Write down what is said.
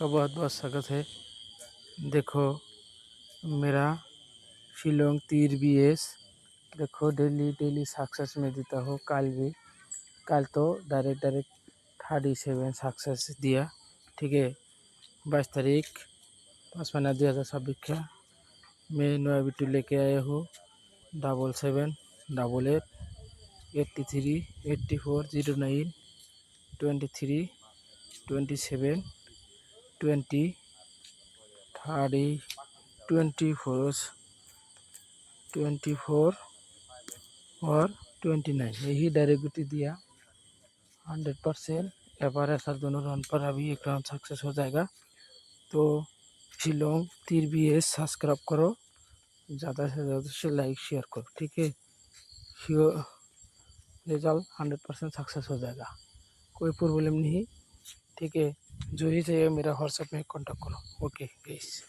आपका बहुत बहुत स्वागत है। देखो मेरा शिलोंग तीर BS, देखो डेली सक्सेस में देता हो। कल तो डायरेक्ट 37 सक्सेस दिया। ठीक है, 22 तारीख 5 महीना 2026 का मैं नया वीडियो लेके आया हूँ। 7788 83 84 09 23 27 20 30 24 और 29 यही डायरेक्ट दिया। 100% एवरेज और दोनों रन पर अभी एक रन सक्सेस हो जाएगा। तो शिलोंग तीर BS सब्सक्राइब करो, ज़्यादा से ज़्यादा से लाइक शेयर करो। ठीक है, श्योर रिजल्ट 100% सक्सेस हो जाएगा, कोई प्रॉब्लम नहीं। ठीक है, जो ही चाहिए मेरा व्हाट्सएप में कांटेक्ट करो। Okay guys.